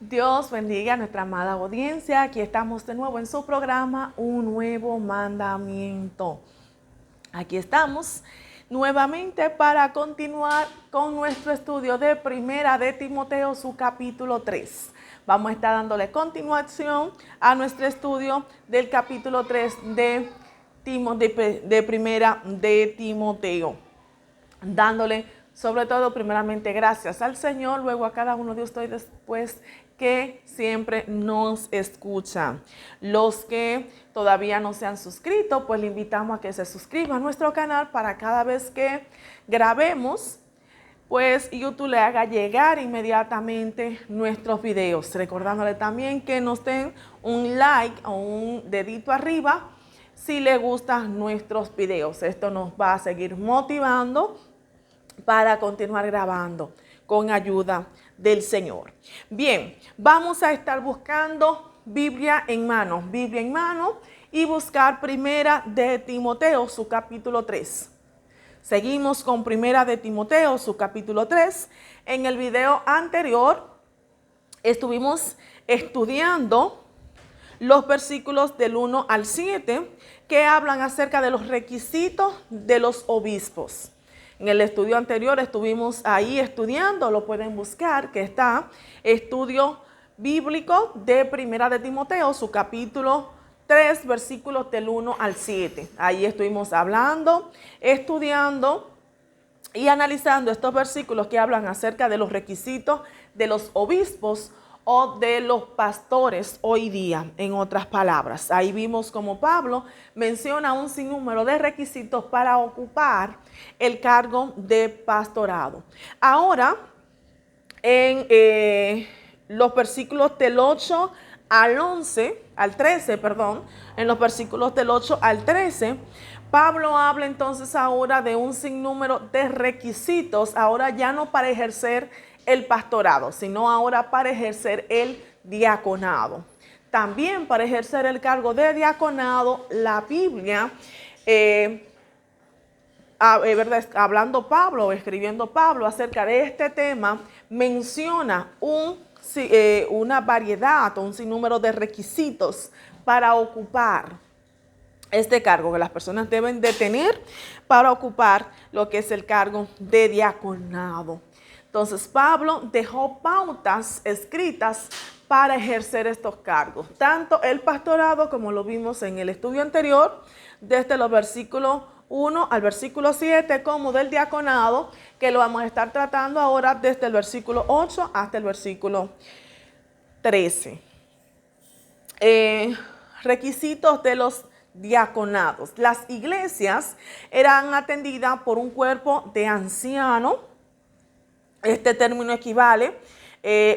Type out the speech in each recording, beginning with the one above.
Dios bendiga a nuestra amada audiencia. Aquí estamos de nuevo en su programa Un Nuevo Mandamiento. Aquí estamos nuevamente para continuar con nuestro estudio de Primera de Timoteo, su capítulo 3. Vamos a estar dándole continuación a nuestro estudio del capítulo 3 de Primera de Timoteo, dándole sobre todo primeramente gracias al Señor, luego a cada uno de ustedes después que siempre nos escuchan. Los que todavía no se han suscrito, pues le invitamos a que se suscriban a nuestro canal para cada vez que grabemos, pues YouTube le haga llegar inmediatamente nuestros videos. Recordándole también que nos den un like o un dedito arriba si les gustan nuestros videos. Esto nos va a seguir motivando para continuar grabando con ayuda del Señor. Bien, vamos a estar buscando Biblia en mano y buscar Primera de Timoteo, su capítulo 3. Seguimos con Primera de Timoteo, su capítulo 3. En el video anterior estuvimos estudiando los versículos del 1 al 7 que hablan acerca de los requisitos de los obispos. En el estudio anterior estuvimos ahí estudiando, lo pueden buscar, que está estudio bíblico de Primera de Timoteo, su capítulo 3, versículos del 1 al 7. Ahí estuvimos hablando, estudiando y analizando estos versículos que hablan acerca de los requisitos de los obispos o de los pastores hoy día, en otras palabras. Ahí vimos como Pablo menciona un sinnúmero de requisitos para ocupar el cargo de pastorado. Ahora, en los versículos del 8 al 13, en los versículos del 8 al 13, Pablo habla entonces ahora de un sinnúmero de requisitos, ahora ya no para ejercer el pastorado, sino ahora para ejercer el diaconado. También para ejercer el cargo de diaconado, la Biblia, hablando Pablo, escribiendo Pablo acerca de este tema, menciona una variedad o un sinnúmero de requisitos para ocupar este cargo que las personas deben de tener para ocupar lo que es el cargo de diaconado. Entonces Pablo dejó pautas escritas para ejercer estos cargos, tanto el pastorado como lo vimos en el estudio anterior, desde los versículos 1 al versículo 7, como del diaconado, que lo vamos a estar tratando ahora desde el versículo 8 hasta el versículo 13. Requisitos de los diaconados. Las iglesias eran atendidas por un cuerpo de ancianos. Este término equivale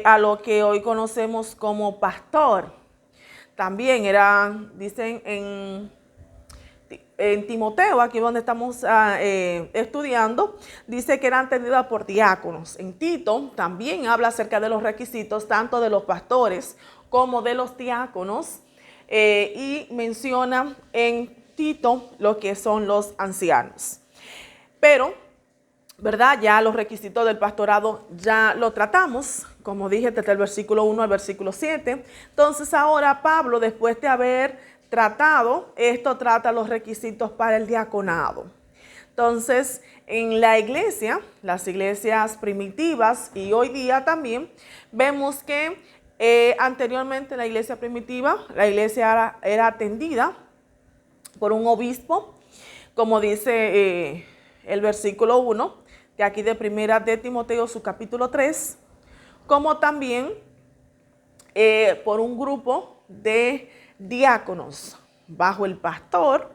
a lo que hoy conocemos como pastor. También dicen en Timoteo, aquí donde estamos estudiando, dice que eran atendidas por diáconos. En Tito también habla acerca de los requisitos tanto de los pastores como de los diáconos y menciona en Tito lo que son los ancianos. Pero ¿verdad? Ya los requisitos del pastorado ya lo tratamos, como dije, desde el versículo 1 al versículo 7. Entonces ahora Pablo, después de haber tratado, esto trata los requisitos para el diaconado. Entonces, en la iglesia, las iglesias primitivas y hoy día también, vemos que anteriormente la iglesia primitiva, la iglesia era atendida por un obispo, como dice el versículo 1, de aquí de Primera de Timoteo, su capítulo 3, como también por un grupo de diáconos bajo el pastor.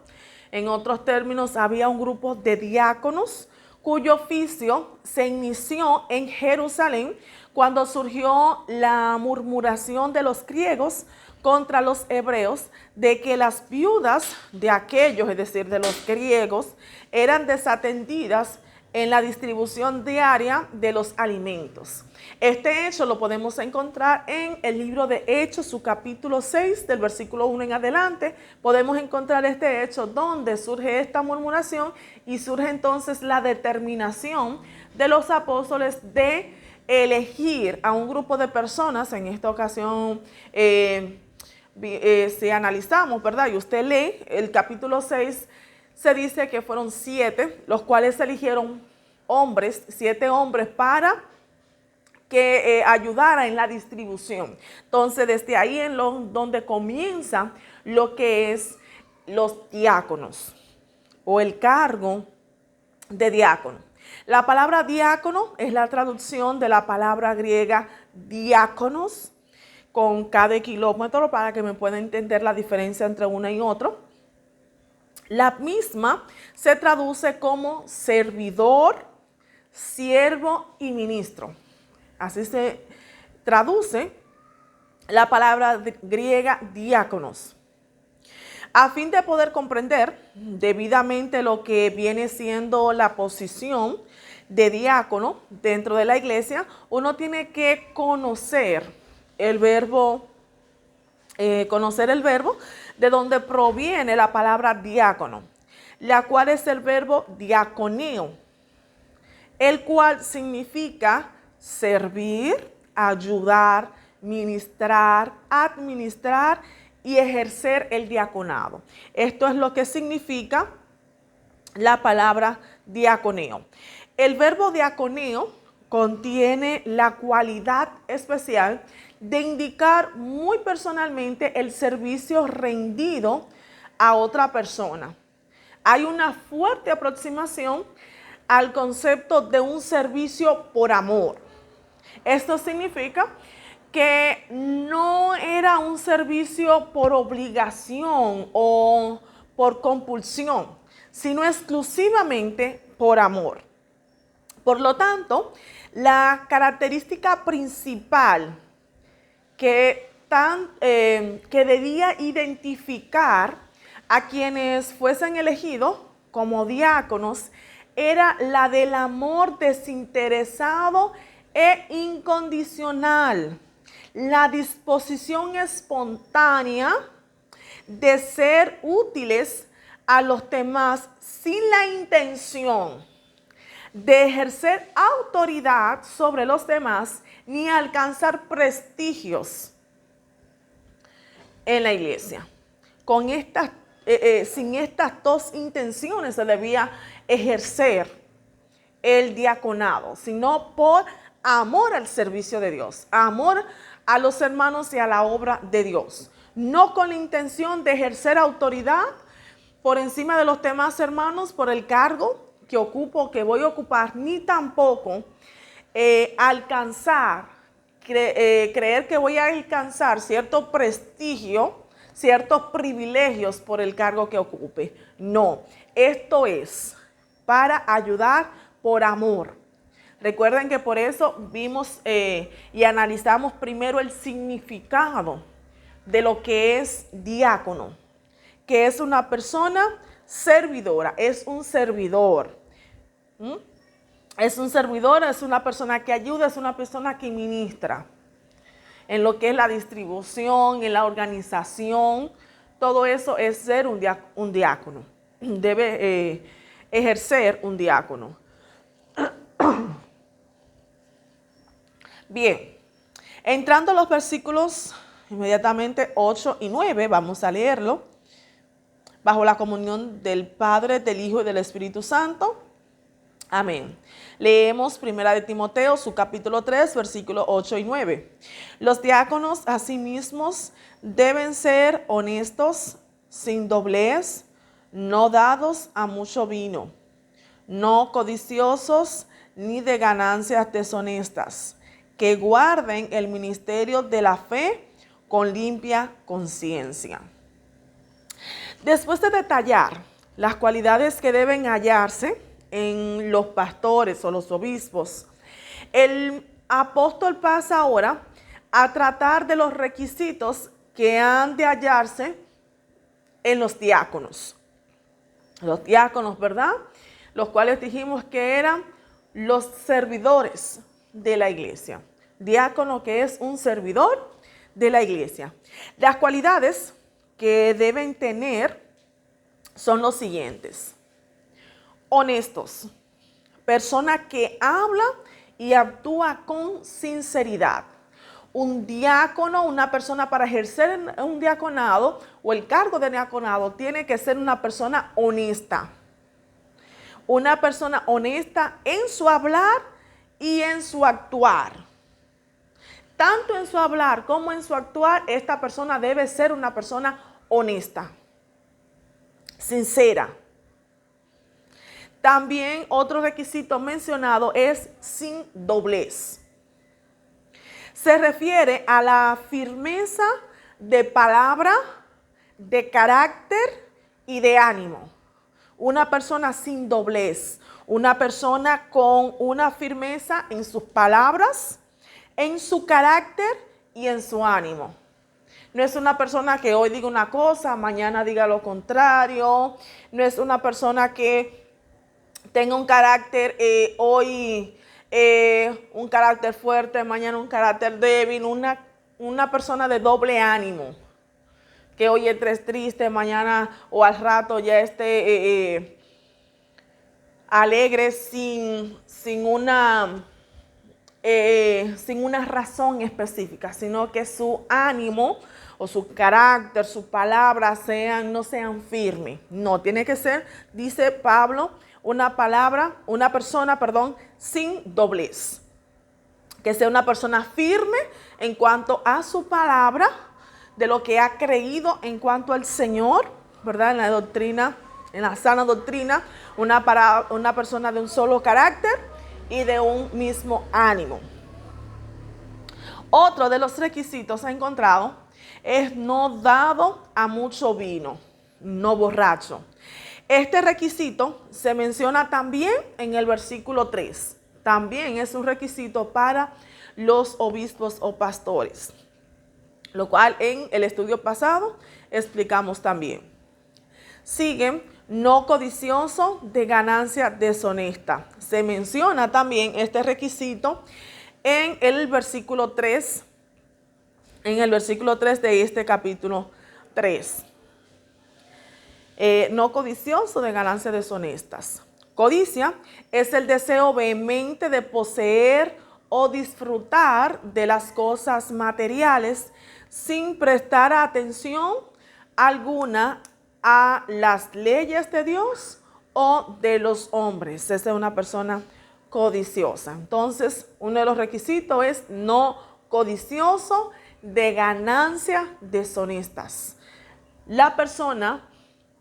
En otros términos, había un grupo de diáconos cuyo oficio se inició en Jerusalén cuando surgió la murmuración de los griegos contra los hebreos de que las viudas de aquellos, es decir, de los griegos, eran desatendidas en la distribución diaria de los alimentos. Este hecho lo podemos encontrar en el libro de Hechos, su capítulo 6, del versículo 1 en adelante. Podemos encontrar este hecho donde surge esta murmuración y surge entonces la determinación de los apóstoles de elegir a un grupo de personas, en esta ocasión, si analizamos, ¿verdad? Y usted lee el capítulo 6, se dice que fueron 7, los cuales eligieron hombres, 7 hombres para que ayudara en la distribución. Entonces, desde ahí donde comienza lo que es los diáconos o el cargo de diácono. La palabra diácono es la traducción de la palabra griega diáconos, con cada kilómetro para que me pueda entender la diferencia entre una y otro. La misma se traduce como servidor, siervo y ministro. Así se traduce la palabra griega diáconos. A fin de poder comprender debidamente lo que viene siendo la posición de diácono dentro de la iglesia, uno tiene que conocer el verbo de donde proviene la palabra diácono, la cual es el verbo diaconeo, el cual significa servir, ayudar, ministrar, administrar y ejercer el diaconado. Esto es lo que significa la palabra diaconeo. El verbo diaconeo contiene la cualidad especial de indicar muy personalmente el servicio rendido a otra persona. Hay una fuerte aproximación al concepto de un servicio por amor. Esto significa que no era un servicio por obligación o por compulsión, sino exclusivamente por amor. Por lo tanto, la característica principal que debía identificar a quienes fuesen elegidos como diáconos era la del amor desinteresado e incondicional, la disposición espontánea de ser útiles a los demás sin la intención de ejercer autoridad sobre los demás ni alcanzar prestigios en la iglesia. Sin estas dos intenciones se debía ejercer el diaconado, sino por amor al servicio de Dios, amor a los hermanos y a la obra de Dios, no con la intención de ejercer autoridad por encima de los demás hermanos por el cargo que ocupo, que voy a ocupar, ni tampoco creer que voy a alcanzar cierto prestigio, ciertos privilegios por el cargo que ocupe. No, esto es para ayudar por amor. Recuerden que por eso vimos y analizamos primero el significado de lo que es diácono, que es una persona servidora, es un servidor. Es un servidor, es una persona que ayuda, es una persona que ministra en lo que es la distribución, en la organización. Todo eso es ser un diácono. Debe ejercer un diácono. Bien, entrando a los versículos inmediatamente 8 y 9, vamos a leerlo. Bajo la comunión del Padre, del Hijo y del Espíritu Santo. Amén. Leemos 1 de Timoteo, su capítulo 3, versículos 8 y 9. Los diáconos asimismo deben ser honestos, sin doblez, no dados a mucho vino, no codiciosos ni de ganancias deshonestas, que guarden el ministerio de la fe con limpia conciencia. Después de detallar las cualidades que deben hallarse en los pastores o los obispos, el apóstol pasa ahora a tratar de los requisitos que han de hallarse en los diáconos. Los diáconos, ¿verdad? Los cuales dijimos que eran los servidores de la iglesia. Diácono, que es un servidor de la iglesia. Las cualidades que deben tener son los siguientes: honestos, persona que habla y actúa con sinceridad. Un diácono, una persona para ejercer un diaconado o el cargo de diaconado tiene que ser una persona honesta. Una persona honesta en su hablar y en su actuar. Tanto en su hablar como en su actuar, esta persona debe ser una persona honesta, sincera. También otro requisito mencionado es sin doblez. Se refiere a la firmeza de palabra, de carácter y de ánimo. Una persona sin doblez, una persona con una firmeza en sus palabras, en su carácter y en su ánimo. No es una persona que hoy diga una cosa, mañana diga lo contrario. No es una persona que tenga un carácter hoy un carácter fuerte, mañana un carácter débil. Una persona de doble ánimo, que hoy esté triste, mañana o al rato ya esté alegre sin una razón específica, sino que su ánimo o su carácter, sus palabras no sean firmes. No, tiene que ser, dice Pablo, una persona sin doblez. Que sea una persona firme en cuanto a su palabra, de lo que ha creído en cuanto al Señor, ¿verdad? En la doctrina, en la sana doctrina, una persona de un solo carácter y de un mismo ánimo. Otro de los requisitos encontrado es no dado a mucho vino, no borracho. Este requisito se menciona también en el versículo 3. También es un requisito para los obispos o pastores, lo cual en el estudio pasado explicamos también. Sigue, no codicioso de ganancia deshonesta. Se menciona también este requisito en el versículo 3, de este capítulo 3. No codicioso de ganancias deshonestas. Codicia es el deseo vehemente de poseer o disfrutar de las cosas materiales sin prestar atención alguna a las leyes de Dios o de los hombres. Esa es una persona codiciosa. Entonces, uno de los requisitos es no codicioso de ganancias deshonestas. La persona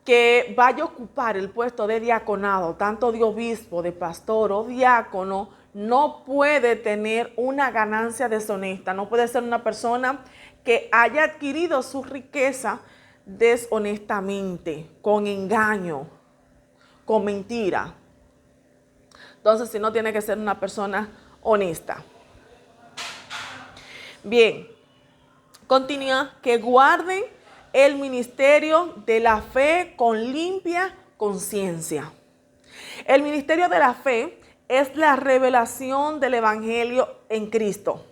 que vaya a ocupar el puesto de diaconado, tanto de obispo, de pastor o diácono, no puede tener una ganancia deshonesta. No puede ser una persona que haya adquirido su riqueza deshonestamente, con engaño, con mentira. Entonces, si no, tiene que ser una persona honesta. Bien, continúa, que guarden el ministerio de la fe con limpia conciencia. El ministerio de la fe es la revelación del evangelio en Cristo.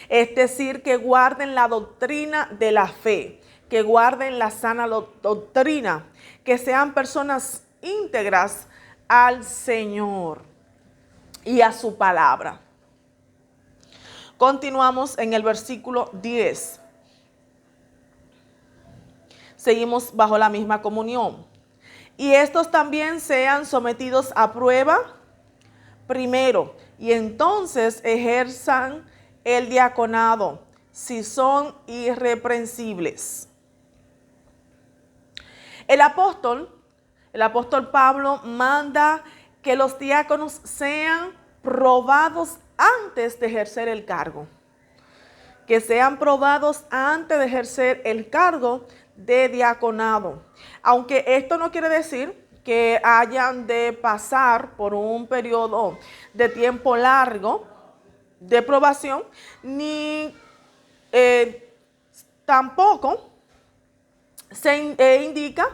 Es decir, que guarden la doctrina de la fe, que guarden la sana doctrina, que sean personas íntegras al Señor y a su palabra. Continuamos en el versículo 10. Seguimos bajo la misma comunión. Y estos también sean sometidos a prueba primero, y entonces ejerzan el diaconado, si son irreprensibles. El apóstol Pablo manda que los diáconos sean probados antes de ejercer el cargo. Que sean probados antes de ejercer el cargo de diaconado. Aunque esto no quiere decir que hayan de pasar por un periodo de tiempo largo de probación, ni tampoco se indica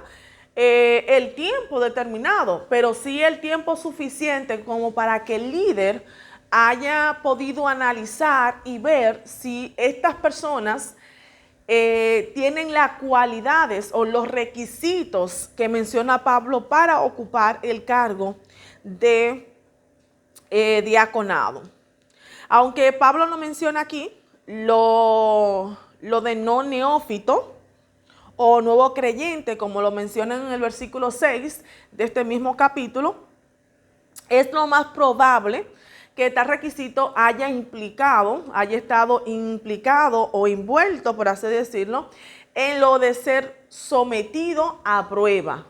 el tiempo determinado, pero sí el tiempo suficiente como para que el líder haya podido analizar y ver si estas personas tienen las cualidades o los requisitos que menciona Pablo para ocupar el cargo de diaconado. Aunque Pablo no menciona aquí lo de no neófito o nuevo creyente, como lo menciona en el versículo 6 de este mismo capítulo, es lo más probable que tal requisito haya estado implicado o envuelto, por así decirlo, en lo de ser sometido a prueba,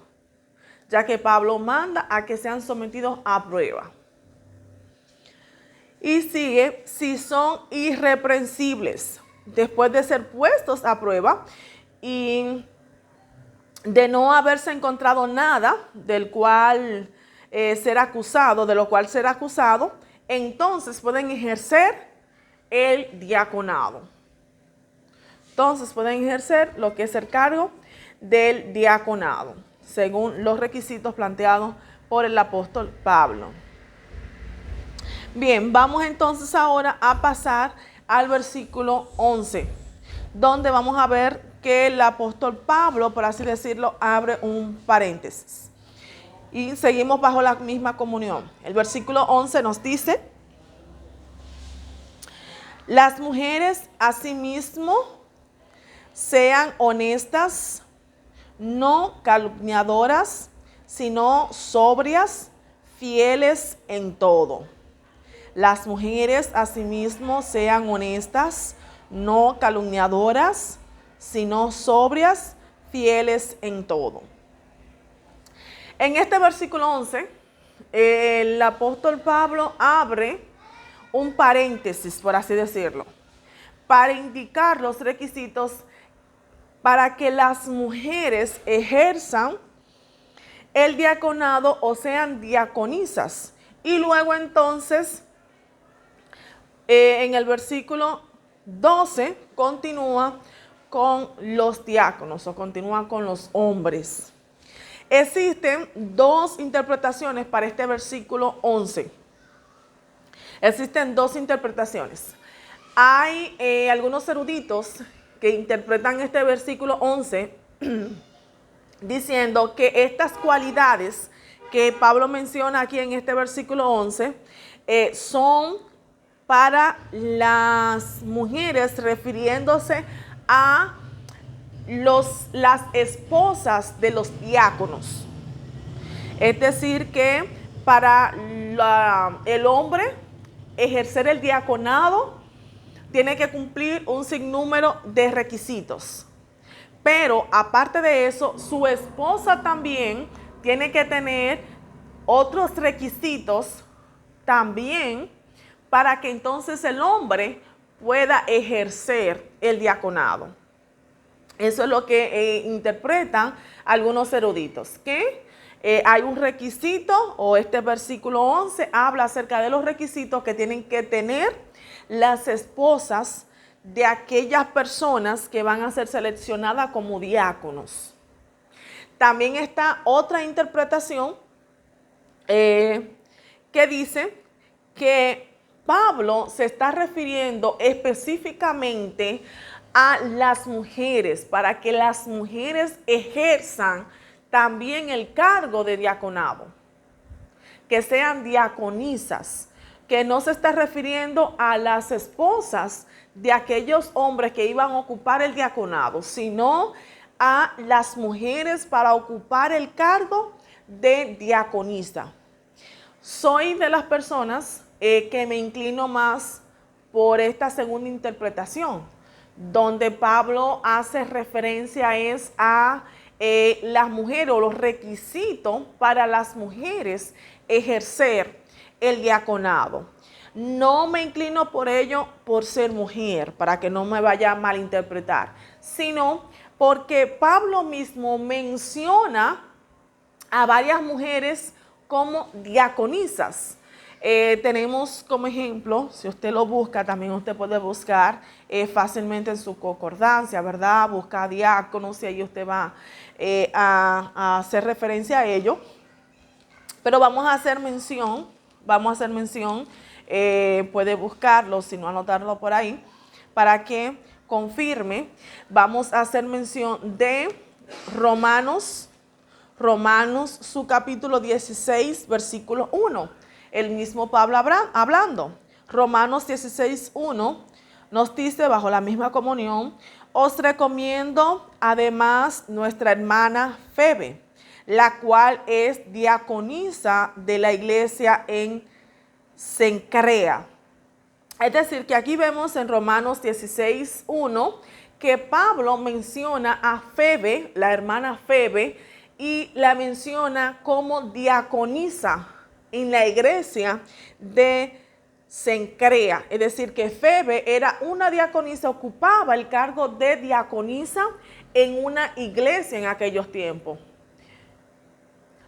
ya que Pablo manda a que sean sometidos a prueba. Y sigue, si son irreprensibles, después de ser puestos a prueba y de no haberse encontrado nada del cual ser acusado, de lo cual ser acusado, entonces pueden ejercer el diaconado. Entonces pueden ejercer lo que es el cargo del diaconado, según los requisitos planteados por el apóstol Pablo. Bien, vamos entonces ahora a pasar al versículo 11, donde vamos a ver que el apóstol Pablo, por así decirlo, abre un paréntesis. Y seguimos bajo la misma comunión. El versículo 11 nos dice: las mujeres asimismo sean honestas, no calumniadoras, sino sobrias, fieles en todo. Las mujeres asimismo sean honestas, no calumniadoras, sino sobrias, fieles en todo. En este versículo 11, el apóstol Pablo abre un paréntesis, por así decirlo, para indicar los requisitos para que las mujeres ejerzan el diaconado o sean diaconisas. Y luego entonces, en el versículo 12, continúa con los diáconos o continúa con los hombres. Existen dos interpretaciones para este versículo 11. Existen dos interpretaciones. Hay algunos eruditos que interpretan este versículo 11 diciendo que estas cualidades que Pablo menciona aquí en este versículo 11 son para las mujeres, refiriéndose a las esposas de los diáconos. Es decir, que para el hombre ejercer el diaconado tiene que cumplir un sinnúmero de requisitos. Pero aparte de eso, su esposa también tiene que tener otros requisitos también para que entonces el hombre pueda ejercer el diaconado. Eso es lo que interpretan algunos eruditos, que hay un requisito, o este versículo 11 habla acerca de los requisitos que tienen que tener las esposas de aquellas personas que van a ser seleccionadas como diáconos. También está otra interpretación que dice que Pablo se está refiriendo específicamente a las mujeres, para que las mujeres ejerzan también el cargo de diaconado, que sean diaconisas, que no se está refiriendo a las esposas de aquellos hombres que iban a ocupar el diaconado, sino a las mujeres para ocupar el cargo de diaconisa. Soy de las personas que me inclino más por esta segunda interpretación, donde Pablo hace referencia a las mujeres o los requisitos para las mujeres ejercer el diaconado. No me inclino por ello por ser mujer, para que no me vaya a malinterpretar, sino porque Pablo mismo menciona a varias mujeres como diaconisas. Tenemos como ejemplo, si usted lo busca, también usted puede buscar fácilmente en su concordancia, ¿verdad? Busca diáconos y ahí usted va a hacer referencia a ello. Pero vamos a hacer mención, puede buscarlo, si no anotarlo por ahí, para que confirme. Vamos a hacer mención de Romanos, su capítulo 16, versículo 1. El mismo Pablo hablando. Romanos 16:1 nos dice, bajo la misma comunión, os recomiendo además nuestra hermana Febe, la cual es diaconisa de la iglesia en Cencrea. Es decir, que aquí vemos en Romanos 16:1 que Pablo menciona a Febe, la hermana Febe, y la menciona como diaconisa en la iglesia de Cencrea. Es decir, que Febe era una diaconisa, ocupaba el cargo de diaconisa en una iglesia en aquellos tiempos.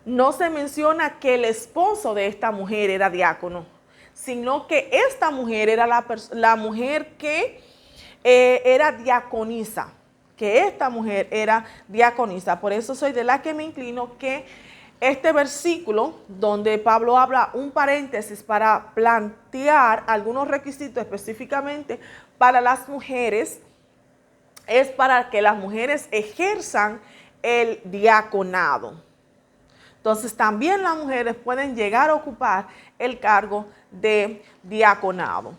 No se menciona que el esposo de esta mujer era diácono, sino que esta mujer era la mujer que era diaconisa, que esta mujer era diaconisa. Por eso soy de la que me inclino que este versículo, donde Pablo habla un paréntesis para plantear algunos requisitos específicamente para las mujeres, es para que las mujeres ejerzan el diaconado. Entonces también las mujeres pueden llegar a ocupar el cargo de diaconado.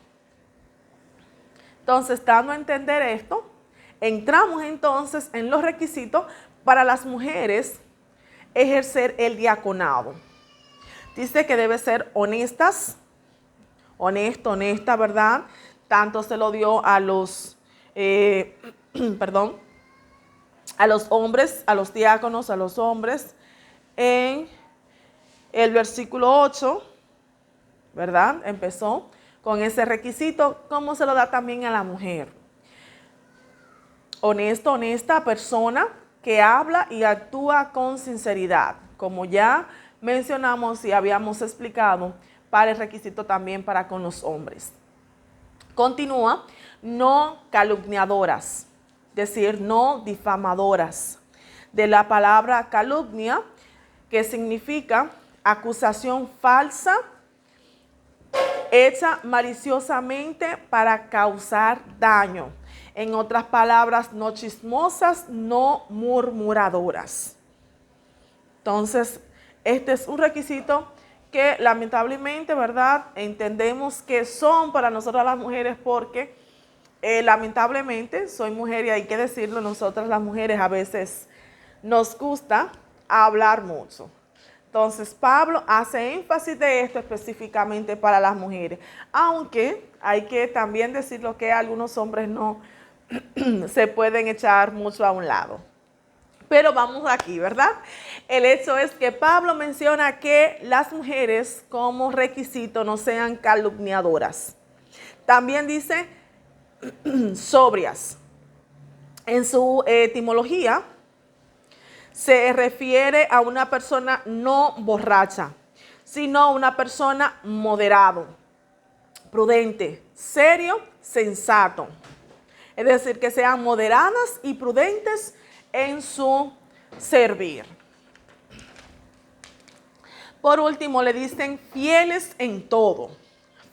Entonces, dando a entender esto, entramos entonces en los requisitos para las mujeres ejercer el diaconado. Dice que debe ser honestas, honesta, ¿verdad? Tanto se lo dio a los, a los hombres, a los diáconos, a los hombres. En el versículo 8, ¿verdad? Empezó con ese requisito, como se lo da también a la mujer. Honesta persona que habla y actúa con sinceridad, como ya mencionamos y habíamos explicado para el requisito también para con los hombres. Continúa, no calumniadoras, es decir, no difamadoras. De la palabra calumnia, que significa acusación falsa, hecha maliciosamente para causar daño. En otras palabras, no chismosas, no murmuradoras. Entonces, este es un requisito que lamentablemente, ¿verdad? Entendemos que son para nosotras las mujeres porque lamentablemente soy mujer y hay que decirlo, nosotras las mujeres a veces nos gusta hablar mucho. Entonces, Pablo hace énfasis de esto específicamente para las mujeres, aunque hay que también decirlo que algunos hombres no se pueden echar mucho a un lado. Pero vamos aquí, ¿verdad? El hecho es que Pablo menciona que las mujeres como requisito no sean calumniadoras. También dice sobrias. En su etimología se refiere a una persona no borracha, sino a una persona moderado, prudente, serio, sensato. Es decir, que sean moderadas y prudentes en su servir. Por último, le dicen fieles en todo.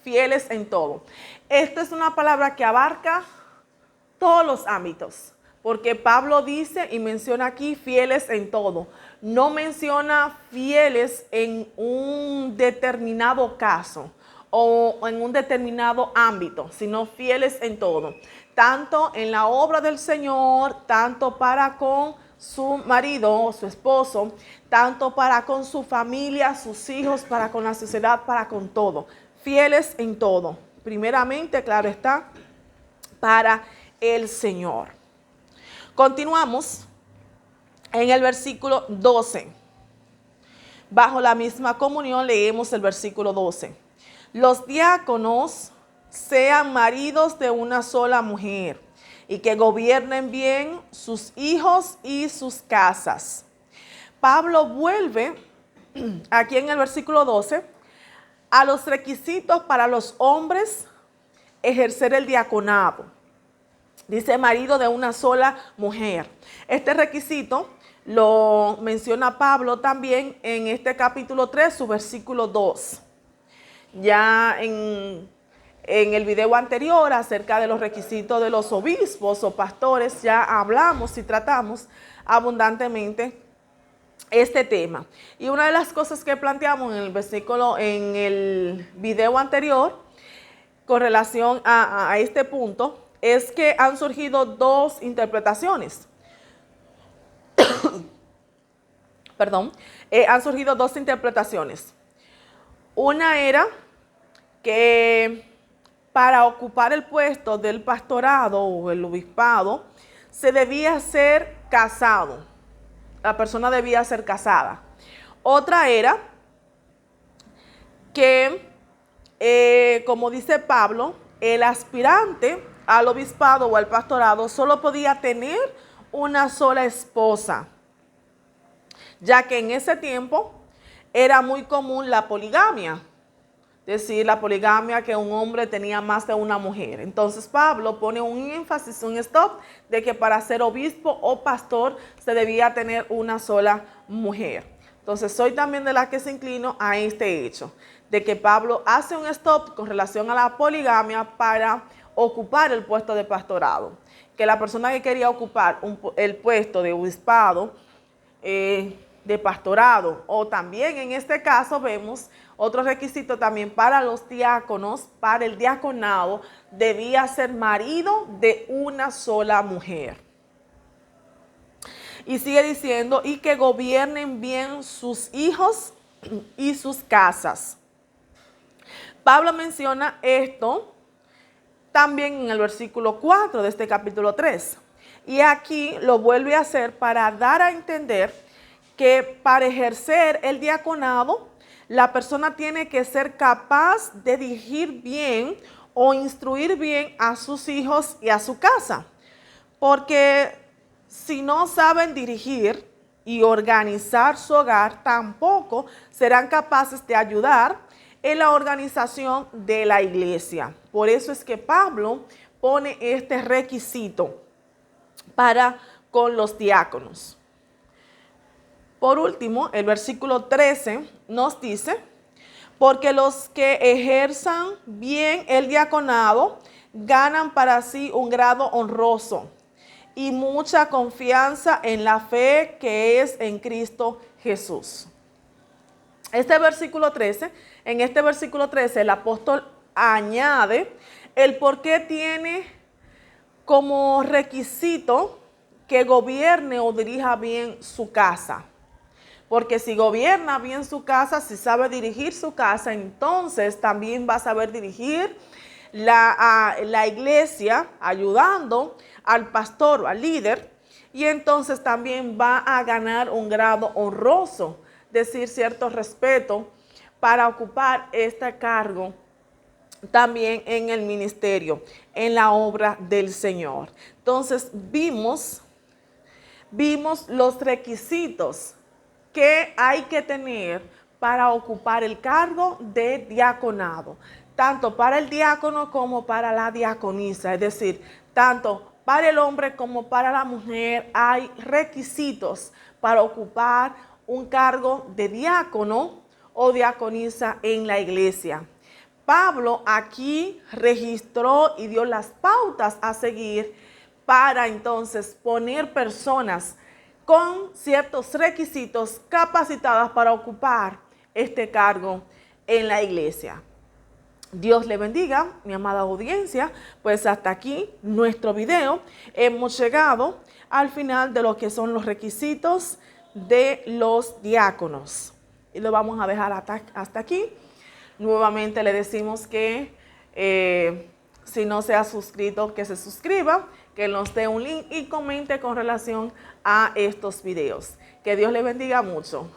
Fieles en todo. Esta es una palabra que abarca todos los ámbitos, porque Pablo dice y menciona aquí fieles en todo. No menciona fieles en un determinado caso o en un determinado ámbito, sino fieles en todo. Tanto en la obra del Señor, tanto para con su marido o su esposo, tanto para con su familia, sus hijos, para con la sociedad, para con todo. Fieles en todo. Primeramente, claro está, para el Señor. Continuamos en el versículo 12. Bajo la misma comunión leemos el versículo 12. Los diáconos sean maridos de una sola mujer y que gobiernen bien sus hijos y sus casas. Pablo vuelve aquí en el versículo 12 a los requisitos para los hombres ejercer el diaconado. Dice marido de una sola mujer. Este requisito lo menciona Pablo también en este capítulo 3, su versículo 2. Ya en el video anterior acerca de los requisitos de los obispos o pastores ya hablamos y tratamos abundantemente este tema. Y una de las cosas que planteamos en el versículo, en el video anterior, con relación a este punto es que han surgido dos interpretaciones. Perdón, han surgido dos interpretaciones. Una era que para ocupar el puesto del pastorado o el obispado se debía ser casado. La persona debía ser casada. Otra era que, como dice Pablo, el aspirante al obispado o al pastorado solo podía tener una sola esposa, ya que en ese tiempo era muy común la poligamia, es decir, la poligamia que un hombre tenía más de una mujer. Entonces Pablo pone un énfasis, un stop, de que para ser obispo o pastor se debía tener una sola mujer. Entonces soy también de la que se inclino a este hecho, de que Pablo hace un stop con relación a la poligamia para ocupar el puesto de pastorado. Que la persona que quería ocupar el puesto de obispado, de pastorado, o también en este caso vemos otro requisito también para los diáconos, para el diaconado, debía ser marido de una sola mujer. Y sigue diciendo, y que gobiernen bien sus hijos y sus casas. Pablo menciona esto también en el versículo 4 de este capítulo 3. Y aquí lo vuelve a hacer para dar a entender que para ejercer el diaconado, la persona tiene que ser capaz de dirigir bien o instruir bien a sus hijos y a su casa. Porque si no saben dirigir y organizar su hogar, tampoco serán capaces de ayudar en la organización de la iglesia. Por eso es que Pablo pone este requisito para con los diáconos. Por último, el versículo 13 nos dice, porque los que ejerzan bien el diaconado ganan para sí un grado honroso y mucha confianza en la fe que es en Cristo Jesús. En este versículo 13, el apóstol añade el por qué tiene como requisito que gobierne o dirija bien su casa. Porque si gobierna bien su casa, si sabe dirigir su casa, entonces también va a saber dirigir la iglesia, ayudando al pastor o al líder, y entonces también va a ganar un grado honroso, es decir, cierto respeto para ocupar este cargo también en el ministerio, en la obra del Señor. Entonces vimos los requisitos que hay que tener para ocupar el cargo de diaconado, tanto para el diácono como para la diaconisa, es decir, tanto para el hombre como para la mujer hay requisitos para ocupar un cargo de diácono o diaconisa en la iglesia. Pablo aquí registró y dio las pautas a seguir para entonces poner personas con ciertos requisitos capacitadas para ocupar este cargo en la iglesia. Dios le bendiga, mi amada audiencia. Pues hasta aquí nuestro video. Hemos llegado al final de lo que son los requisitos de los diáconos. Y lo vamos a dejar hasta aquí. Nuevamente le decimos que si no se ha suscrito, que se suscriba, que nos dé un link y comente con relación a estos videos. Que Dios le bendiga mucho.